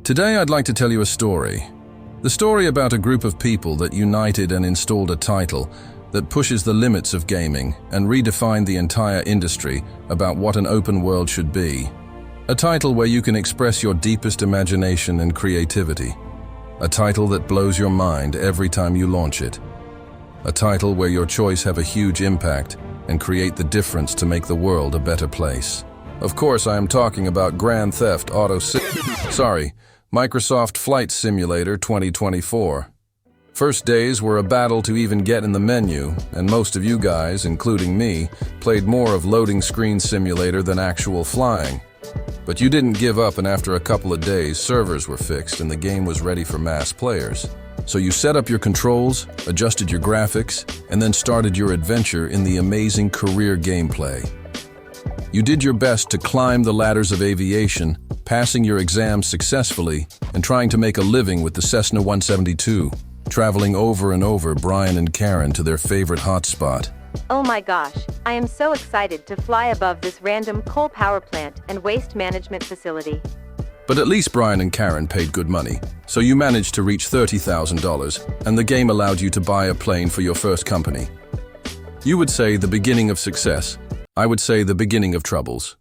Today I'd like to tell you a story. The story about a group of people that united and installed a title that pushes the limits of gaming and redefined the entire industry about what an open world should be. A title where you can express your deepest imagination and creativity. A title that blows your mind every time you launch it. A title where your choice have a huge impact and create the difference to make the world a better place. Of course, I am talking about Grand Theft Auto Microsoft Flight Simulator 2024. First days were a battle to even get in the menu, and most of you guys, including me, played more of loading screen simulator than actual flying. But you didn't give up, and after a couple of days, servers were fixed and the game was ready for mass players. So you set up your controls, adjusted your graphics, and then started your adventure in the amazing career gameplay. You did your best to climb the ladders of aviation, passing your exams successfully and trying to make a living with the Cessna 172, traveling over and over Brian and Karen to their favorite hotspot. Oh my gosh, I am so excited to fly above this random coal power plant and waste management facility. But at least Brian and Karen paid good money, so you managed to reach $30,000, and the game allowed you to buy a plane for your first company. You would say the beginning of success. I would say the beginning of troubles.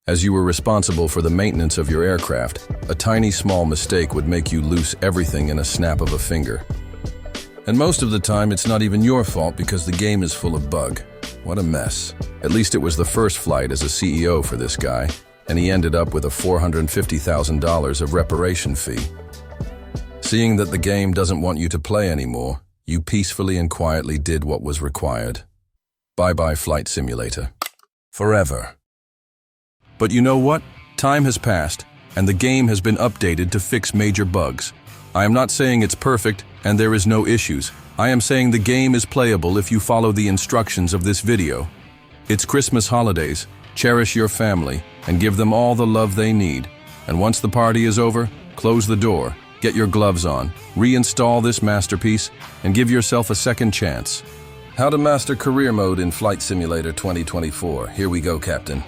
As you were responsible for the maintenance of your aircraft, a tiny small mistake would make you lose everything in a snap of a finger. And most of the time, it's not even your fault because the game is full of bug. What a mess. At least it was the first flight as a CEO for this guy, and he ended up with a $450,000 of reparation fee. Seeing that the game doesn't want you to play anymore, you peacefully and quietly did what was required. Bye-bye Flight Simulator. Forever. But you know what? Time has passed, and the game has been updated to fix major bugs. I am not saying it's perfect and there is no issues. I am saying the game is playable if you follow the instructions of this video. It's Christmas holidays. Cherish your family and give them all the love they need. And once the party is over, close the door, get your gloves on, reinstall this masterpiece, and give yourself a second chance. How to master career mode in Flight Simulator 2024. Here we go, Captain.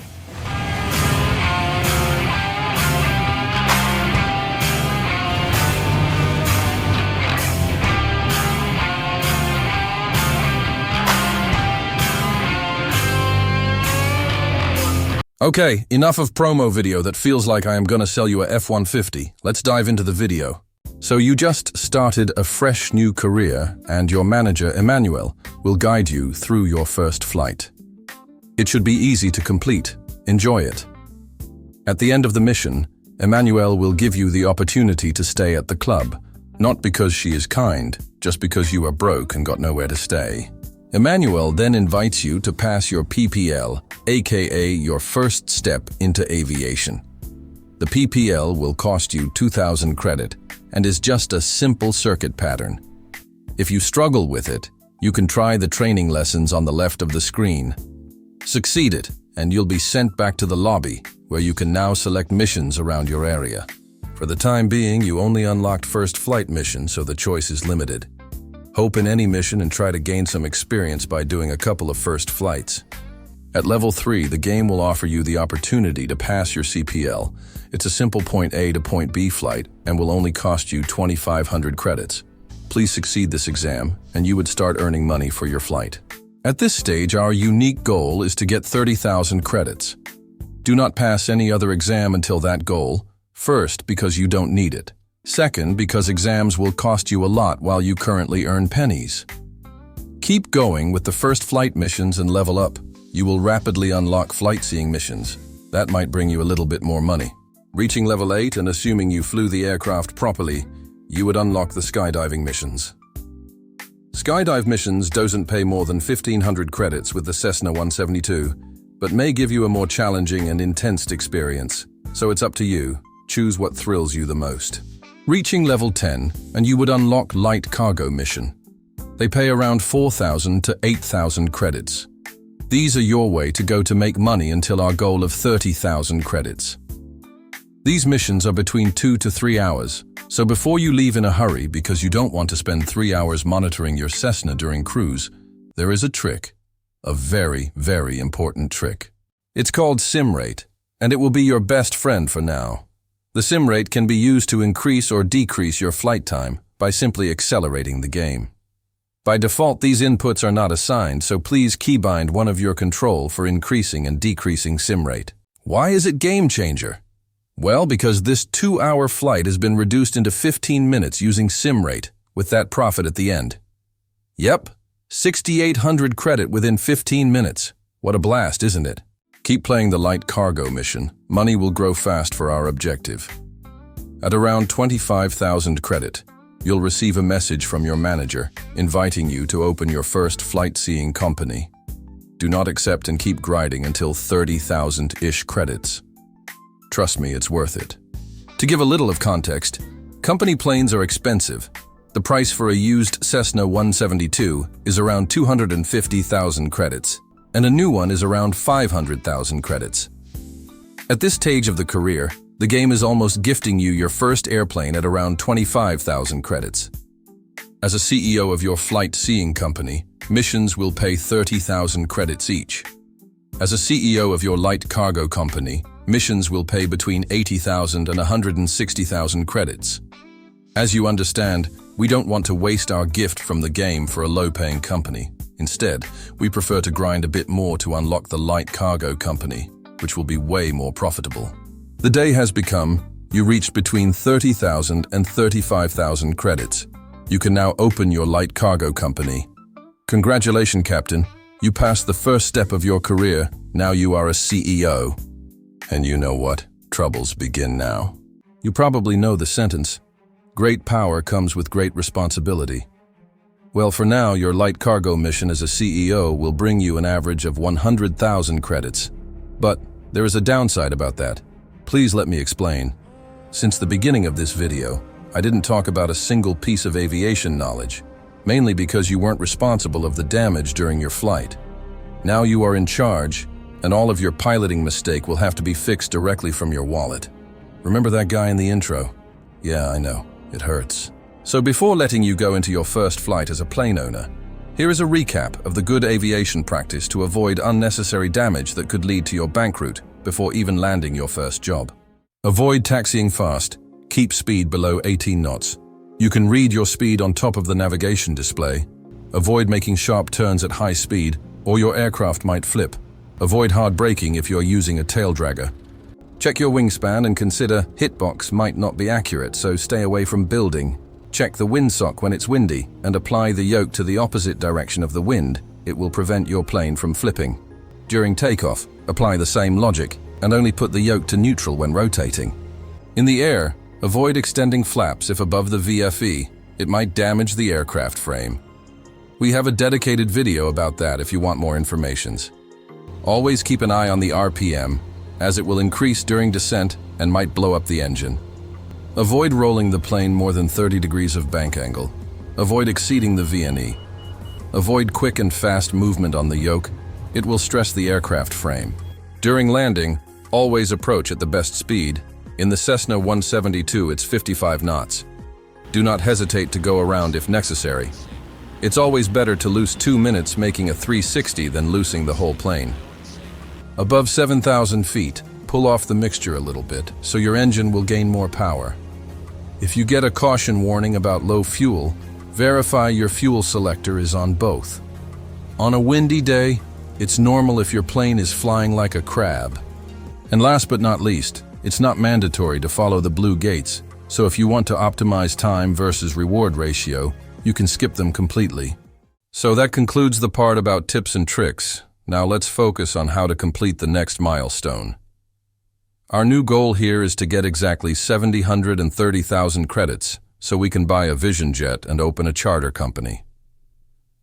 Okay, enough of promo video that feels like I am gonna sell you a F-150. Let's dive into the video. So you just started a fresh new career, and your manager, Emmanuel, will guide you through your first flight. It should be easy to complete. Enjoy it. At the end of the mission, Emmanuel will give you the opportunity to stay at the club, not because she is kind, just because you are broke and got nowhere to stay. Emmanuel then invites you to pass your PPL, aka your first step into aviation. The PPL will cost you 2,000 credit and is just a simple circuit pattern. If you struggle with it, you can try the training lessons on the left of the screen. Succeed it, and you'll be sent back to the lobby, where you can now select missions around your area. For the time being, you only unlocked first flight mission, so the choice is limited. Hope in any mission and try to gain some experience by doing a couple of first flights. At level 3, the game will offer you the opportunity to pass your CPL. It's a simple point A to point B flight and will only cost you 2,500 credits. Please succeed this exam and you would start earning money for your flight. At this stage, our unique goal is to get 30,000 credits. Do not pass any other exam until that goal. First, because you don't need it. Second, because exams will cost you a lot while you currently earn pennies. Keep going with the first flight missions and level up. You will rapidly unlock flight seeing missions. That might bring you a little bit more money. Reaching level 8 and assuming you flew the aircraft properly, you would unlock the skydiving missions. Skydive missions doesn't pay more than 1,500 credits with the Cessna 172, but may give you a more challenging and intense experience. So it's up to you. Choose what thrills you the most. Reaching level 10, and you would unlock light cargo mission. They pay around 4,000 to 8,000 credits. These are your way to go to make money until our goal of 30,000 credits. These missions are between 2 to 3 hours, so before you leave in a hurry because you don't want to spend 3 hours monitoring your Cessna during cruise, there is a trick. A very, very important trick. It's called SimRate, and it will be your best friend for now. The sim rate can be used to increase or decrease your flight time by simply accelerating the game. By default, these inputs are not assigned, so please keybind one of your control for increasing and decreasing sim rate. Why is it game changer? Well, because this 2-hour flight has been reduced into 15 minutes using sim rate, with that profit at the end. Yep, 6,800 credit within 15 minutes. What a blast, isn't it? Keep playing the light cargo mission. Money will grow fast for our objective. At around 25,000 credit, you'll receive a message from your manager inviting you to open your first flight-seeing company. Do not accept and keep grinding until 30,000-ish credits. Trust me, it's worth it. To give a little of context, company planes are expensive. The price for a used Cessna 172 is around 250,000 credits, and a new one is around 500,000 credits. At this stage of the career, the game is almost gifting you your first airplane at around 25,000 credits. As a CEO of your flight-seeing company, missions will pay 30,000 credits each. As a CEO of your light cargo company, missions will pay between 80,000 and 160,000 credits. As you understand, we don't want to waste our gift from the game for a low-paying company. Instead, we prefer to grind a bit more to unlock the light cargo company, which will be way more profitable. The day has become, you reached between 30,000 and 35,000 credits. You can now open your light cargo company. Congratulations, Captain. You passed the first step of your career. Now you are a CEO. And you know what? Troubles begin now. You probably know the sentence. Great power comes with great responsibility. Well, for now, your light cargo mission as a CEO will bring you an average of 100,000 credits. But there is a downside about that. Please let me explain. Since the beginning of this video, I didn't talk about a single piece of aviation knowledge, mainly because you weren't responsible of the damage during your flight. Now you are in charge, and all of your piloting mistake will have to be fixed directly from your wallet. Remember that guy in the intro? Yeah, I know. It hurts. So before letting you go into your first flight as a plane owner, here is a recap of the good aviation practice to avoid unnecessary damage that could lead to your bank route before even landing your first job. Avoid taxiing fast. Keep speed below 18 knots. You can read your speed on top of the navigation display. Avoid making sharp turns at high speed, or your aircraft might flip. Avoid hard braking if you're using a tail dragger. Check your wingspan and consider hitbox might not be accurate, so stay away from building. Check the windsock when it's windy and apply the yoke to the opposite direction of the wind. It will prevent your plane from flipping. During takeoff, apply the same logic and only put the yoke to neutral when rotating. In the air, avoid extending flaps if above the VFE. It might damage the aircraft frame. We have a dedicated video about that if you want more information. Always keep an eye on the RPM, as it will increase during descent and might blow up the engine. Avoid rolling the plane more than 30 degrees of bank angle. Avoid exceeding the VNE. Avoid quick and fast movement on the yoke. It will stress the aircraft frame. During landing, always approach at the best speed. In the Cessna 172, it's 55 knots. Do not hesitate to go around if necessary. It's always better to loose 2 minutes making a 360 than loosing the whole plane. Above 7,000 feet, pull off the mixture a little bit so your engine will gain more power. If you get a caution warning about low fuel, verify your fuel selector is on both. On a windy day, it's normal if your plane is flying like a crab. And last but not least, it's not mandatory to follow the blue gates, so if you want to optimize time versus reward ratio, you can skip them completely. So that concludes the part about tips and tricks. Now let's focus on how to complete the next milestone. Our new goal here is to get exactly 730,000 credits so we can buy a Vision Jet and open a charter company.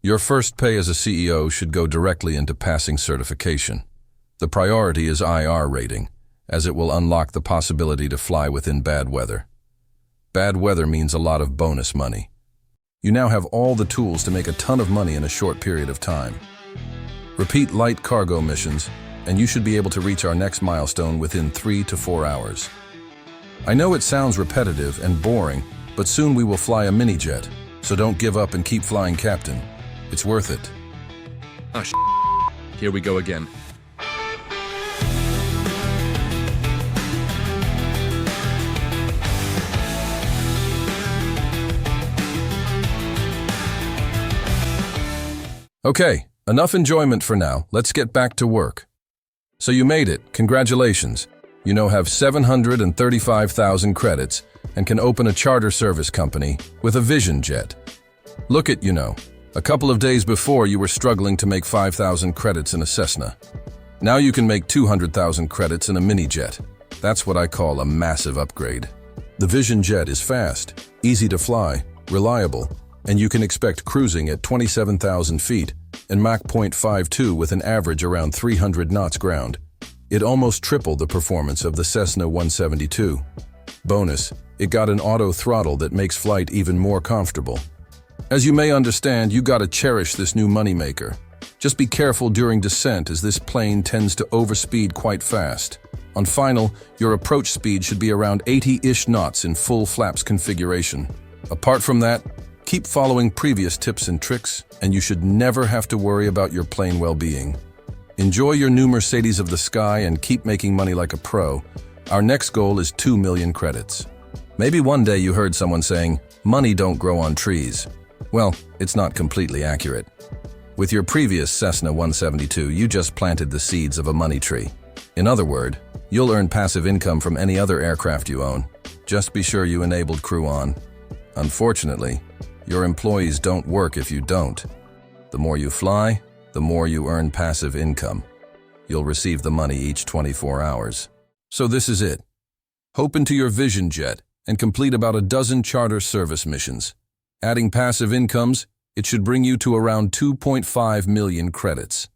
Your first pay as a CEO should go directly into passing certification. The priority is IR rating, as it will unlock the possibility to fly within bad weather. Bad weather means a lot of bonus money. You now have all the tools to make a ton of money in a short period of time. Repeat light cargo missions, and you should be able to reach our next milestone within 3 to 4 hours. I know it sounds repetitive and boring, but soon we will fly a mini-jet, so don't give up and keep flying, Captain. It's worth it. Here we go again. Okay, enough enjoyment for now. Let's get back to work. So you made it. Congratulations. You now have 735,000 credits and can open a charter service company with a Vision Jet. Look at a couple of days before you were struggling to make 5,000 credits in a Cessna. Now you can make 200,000 credits in a mini jet. That's what I call a massive upgrade. The Vision Jet is fast, easy to fly, reliable, and you can expect cruising at 27,000 feet and Mach 0.52 with an average around 300 knots ground. It almost tripled the performance of the Cessna 172. Bonus, it got an auto throttle that makes flight even more comfortable. As you may understand, you gotta cherish this new moneymaker. Just be careful during descent as this plane tends to overspeed quite fast. On final, your approach speed should be around 80-ish knots in full flaps configuration. Apart from that, keep following previous tips and tricks, and you should never have to worry about your plane well-being. Enjoy your new Mercedes of the sky and keep making money like a pro. Our next goal is 2 million credits. Maybe one day you heard someone saying, "Money don't grow on trees." Well, it's not completely accurate. With your previous Cessna 172, you just planted the seeds of a money tree. In other words, you'll earn passive income from any other aircraft you own. Just be sure you enabled crew on. Unfortunately, your employees don't work if you don't. The more you fly, the more you earn passive income. You'll receive the money each 24 hours. So this is it. Hop into your Vision Jet and complete about a dozen charter service missions. Adding passive incomes, it should bring you to around 2.5 million credits.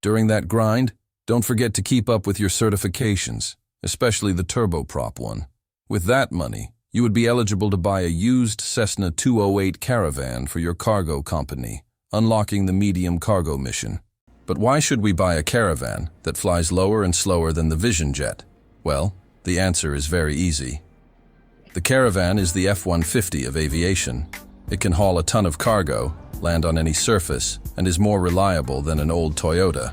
During that grind, don't forget to keep up with your certifications, especially the turboprop one. With that money, you would be eligible to buy a used Cessna 208 Caravan for your cargo company, unlocking the medium cargo mission. But why should we buy a Caravan that flies lower and slower than the Vision Jet? Well, the answer is very easy. The Caravan is the F-150 of aviation. It can haul a ton of cargo, land on any surface, and is more reliable than an old Toyota.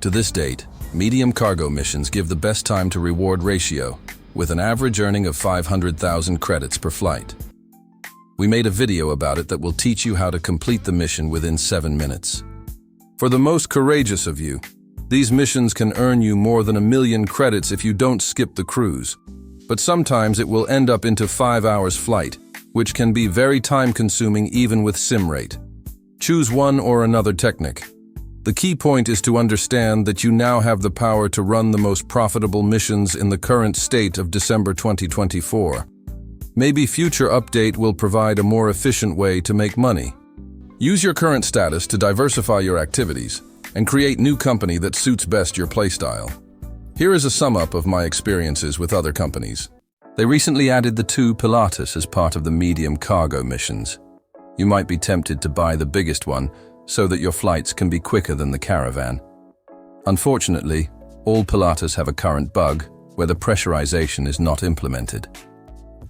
To this date, medium cargo missions give the best time to reward ratio, with an average earning of 500,000 credits per flight. We made a video about it that will teach you how to complete the mission within 7 minutes. For the most courageous of you, these missions can earn you more than 1 million credits if you don't skip the cruise. But sometimes it will end up into 5 hours flight, which can be very time-consuming even with sim rate. Choose one or another technique. The key point is to understand that you now have the power to run the most profitable missions in the current state of December 2024. Maybe future update will provide a more efficient way to make money. Use your current status to diversify your activities and create new company that suits best your playstyle. Here is a sum-up of my experiences with other companies. They recently added the 2 Pilatus as part of the medium cargo missions. You might be tempted to buy the biggest one so that your flights can be quicker than the Caravan. Unfortunately, all Pilatus have a current bug where the pressurization is not implemented.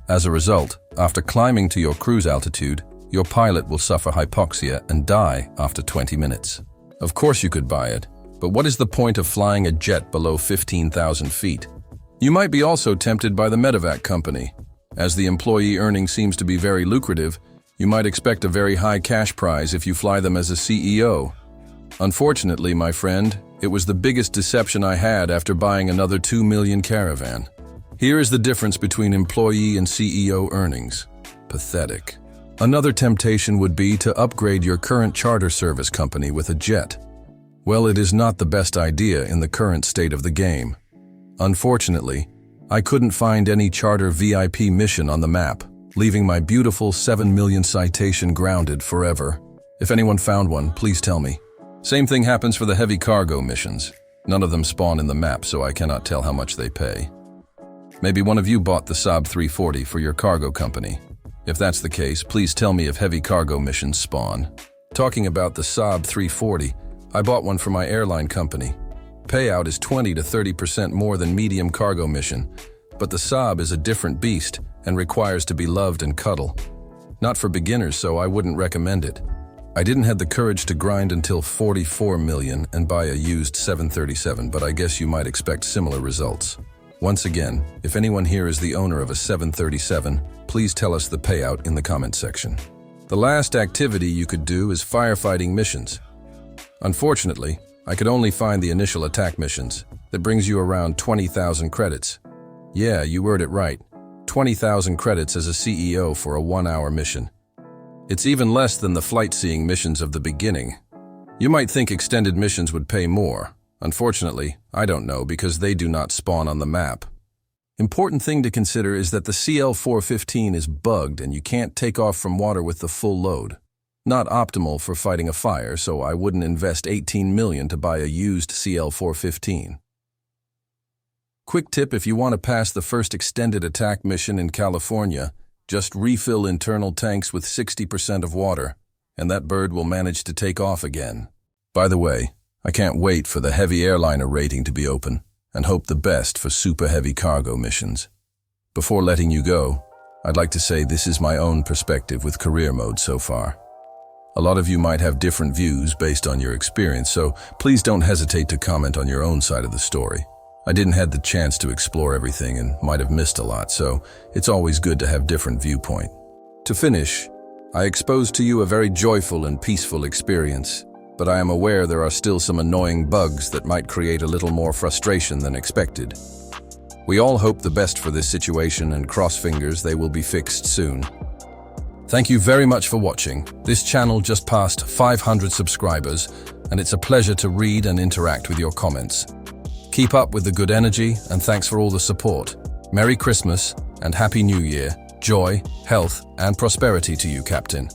As a result, after climbing to your cruise altitude, your pilot will suffer hypoxia and die after 20 minutes. Of course you could buy it, but what is the point of flying a jet below 15,000 feet? You might be also tempted by the medevac company. As the employee earning seems to be very lucrative, you might expect a very high cash prize if you fly them as a CEO. Unfortunately, my friend, it was the biggest deception I had after buying another 2 million Caravan. Here is the difference between employee and CEO earnings. Pathetic. Another temptation would be to upgrade your current charter service company with a jet. Well, it is not the best idea in the current state of the game. Unfortunately, I couldn't find any charter VIP mission on the map, leaving my beautiful 7 million citation grounded forever. If anyone found one, please tell me. Same thing happens for the heavy cargo missions. None of them spawn in the map, so I cannot tell how much they pay. Maybe one of you bought the Saab 340 for your cargo company. If that's the case, please tell me if heavy cargo missions spawn. Talking about the Saab 340, I bought one for my airline company. Payout is 20 to 30% more than medium cargo mission, but the Saab is a different beast and requires to be loved and cuddle. Not for beginners, so I wouldn't recommend it. I didn't have the courage to grind until 44 million and buy a used 737, but I guess you might expect similar results. Once again, if anyone here is the owner of a 737, please tell us the payout in the comment section. The last activity you could do is firefighting missions. Unfortunately, I could only find the initial attack missions. That brings you around 20,000 credits. Yeah, you heard it right. 20,000 credits as a CEO for a 1-hour mission. It's even less than the flight-seeing missions of the beginning. You might think extended missions would pay more. Unfortunately, I don't know because they do not spawn on the map. Important thing to consider is that the CL-415 is bugged and you can't take off from water with the full load. Not optimal for fighting a fire, so I wouldn't invest $18 million to buy a used CL-415. Quick tip: if you want to pass the first extended attack mission in California, just refill internal tanks with 60% of water, and that bird will manage to take off again. By the way, I can't wait for the heavy airliner rating to be open, and hope the best for super heavy cargo missions. Before letting you go, I'd like to say this is my own perspective with career mode so far. A lot of you might have different views based on your experience, so please don't hesitate to comment on your own side of the story. I didn't have the chance to explore everything and might have missed a lot, so it's always good to have different viewpoint. To finish, I exposed to you a very joyful and peaceful experience, but I am aware there are still some annoying bugs that might create a little more frustration than expected. We all hope the best for this situation and cross fingers they will be fixed soon. Thank you very much for watching. This channel just passed 500 subscribers, and it's a pleasure to read and interact with your comments. Keep up with the good energy, and thanks for all the support. Merry Christmas and Happy New Year. Joy, health, and prosperity to you, Captain.